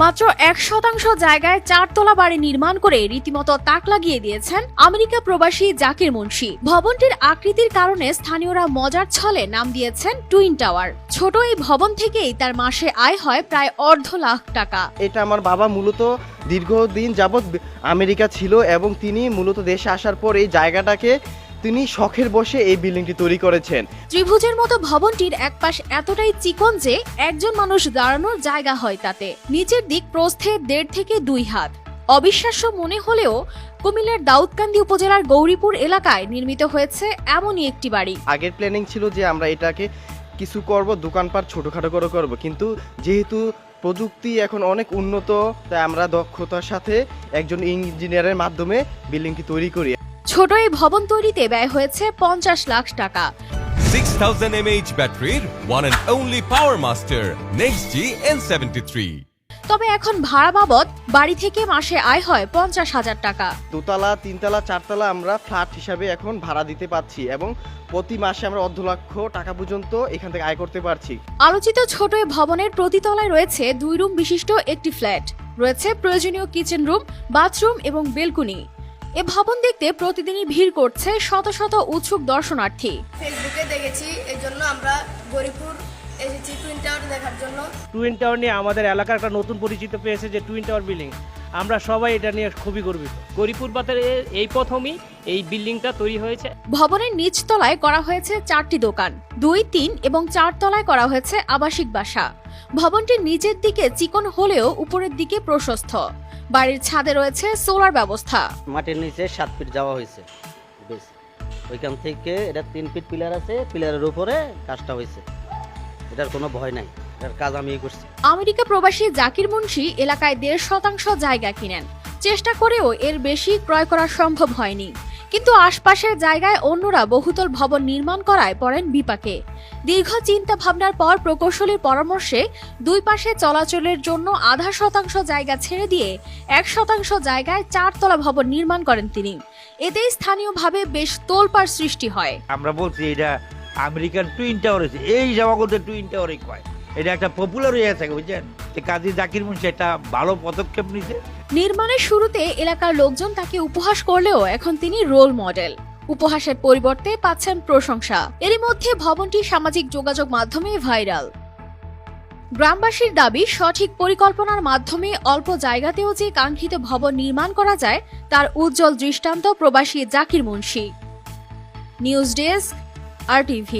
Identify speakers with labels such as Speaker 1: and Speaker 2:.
Speaker 1: মাত্র 1% জায়গায় 4 তলা বাড়ি নির্মাণ করে রীতিমতো তাক লাগিয়ে দিয়েছেন আমেরিকা প্রবাসী জাকির মুন্সি। ভবনটির আকৃতির কারণে স্থানীয়রা মজার ছলে নাম দিয়েছেন টুইন টাওয়ার। ছোট এই ভবন থেকেই তার মাসে আয় হয় প্রায় $250,000 টাকা।
Speaker 2: এটা আমার বাবা মূলত দীর্ঘদিন যাবৎ আমেরিকা ছিল এবং তিনি মূলত দেশে আসার পর এই জায়গাটাকে তিনি শখের বসে এই বিল্ডিংটি তৈরি করেছেন।
Speaker 1: ত্রিভুজের মতো ভবনটির এক পাশ এতটাই চিকন যে একজন মানুষ দাঁড়ানোর জায়গা হয় তাতে। নিচের দিক প্রস্থে 1.5 থেকে 2 হাত। অবিশ্বাস্য মনে হলেও কুমিল্লার দাউদকান্দি উপজেলার গৌরীপুর এলাকায় নির্মিত হয়েছে এমনই একটি বাড়ি।
Speaker 2: আগের প্ল্যানিং ছিল যে আমরা এটাকে কিছু করব, দোকানপাট ছোটখাটো করে করব, কিন্তু যেহেতু প্রযুক্তি এখন অনেক উন্নত তাই আমরা দক্ষতার সাথে একজন ইঞ্জিনিয়ারের মাধ্যমে বিল্ডিংটি তৈরি করি।
Speaker 1: ছোট এই ভবন তৈরিতে ব্যয় হয়েছে $50 লাখ টাকা।
Speaker 3: 6000 mAh ব্যাটারির one and only Power Master Next G N73।
Speaker 1: তবে এখন ভাড়া বাবদ বাড়ি থেকে মাসে আয় হয় $50,000 টাকা।
Speaker 2: 2 তলা 3 তলা 4 তলা আমরা ফ্ল্যাট হিসাবে এখন ভাড়া দিতে পাচ্ছি এবং প্রতি মাসে আমরা $250,000 টাকা পর্যন্ত এখান থেকে আয় করতে পারছি।
Speaker 1: আলোচিত ছোট এই ভবনের প্রতিতলায় রয়েছে 2 রুম বিশিষ্ট একটি ফ্ল্যাট, রয়েছে প্রয়োজনীয় কিচেন রুম, বাথরুম এবং বেলকনি। এ ভবন দেখতে প্রতিদিনই ভিড় করছে শত শত উৎসুক দর্শনার্থী।
Speaker 4: ফেসবুকে দেখেছি, এই জন্য আমরা গৌরীপুর এসেছি টুইন টাওয়ার দেখার জন্য।
Speaker 5: টুইন টাওয়ার নিয়ে আমাদের এলাকার একটা নতুন পরিচিত পেয়েছে যে টুইন টাওয়ার বিল্ডিং। আমরা সবাই এটা নিয়ে খুবই গর্বিত।
Speaker 6: গৌরীপুর বাজারে এই প্রথমই এই বিল্ডিংটা তৈরি হয়েছে।
Speaker 1: ভবনের নিচ তলায় করা হয়েছে 4টি দোকান, 2, 3 এবং 4 তলায় করা হয়েছে আবাসিক বাসা। ভবনটির নিচের দিকে চিকন হলেও উপরের দিকে প্রশস্ত। বাড়ির ছাদে রয়েছে সোলার ব্যবস্থা।
Speaker 7: মাটির নিচে 7 ফিট যাওয়া হয়েছে, বেশ ওইখান থেকে এটা 3 ফিট পিলার আছে, পিলারের উপরে কাজটা হয়েছে। এটার কোনো ভয় নাই, এটার কাজ আমি করছি।
Speaker 1: আমেরিকা প্রবাসী জাকির মুন্সি এলাকায় 1.5% জায়গা কিনেন। চেষ্টা করেও এর বেশি ক্রয় করা সম্ভব হয়নি, কিন্তু আশপাশের জায়গায় অন্যরা বহুতল ভবন নির্মাণ করায় পড়েন বিপাকে। দীর্ঘ চিন্তা ভাবনার পর প্রকৌশলীর পরামর্শে 2 পাশে চলাচলের জন্য 0.5% জায়গা ছেড়ে দিয়ে 1% জায়গায় 4 তলা ভবন নির্মাণ করেন তিনি। এতেই স্থানীয়ভাবে বেশ তোলপাড় সৃষ্টি হয়।
Speaker 8: আমরা বলছি এটা আমেরিকান টুইন টাওয়ার হয়েছে, এই জামাগত টুইন টাওয়ারই কয়। এটা একটা পপুলার হয়ে আছে, বুঝছেন? কাজী জাকির মুন্সি একটা ভালো পদক্ষেপ নিয়েছে।
Speaker 1: নির্মাণের শুরুতে এলাকার লোকজন তাকে উপহাস করলেও এখন তিনি রোল মডেল। উপহাসের পরিবর্তে পাচ্ছেন প্রশংসা। এরই মধ্যে ভবনটি সামাজিক যোগাযোগ মাধ্যমে ভাইরাল। গ্রামবাসীর দাবি, সঠিক পরিকল্পনার মাধ্যমে অল্প জায়গাতেও যে কাঙ্ক্ষিত ভবন নির্মাণ করা যায় তার উজ্জ্বল দৃষ্টান্ত প্রবাসী Zakir Munshi. News desk, RTV।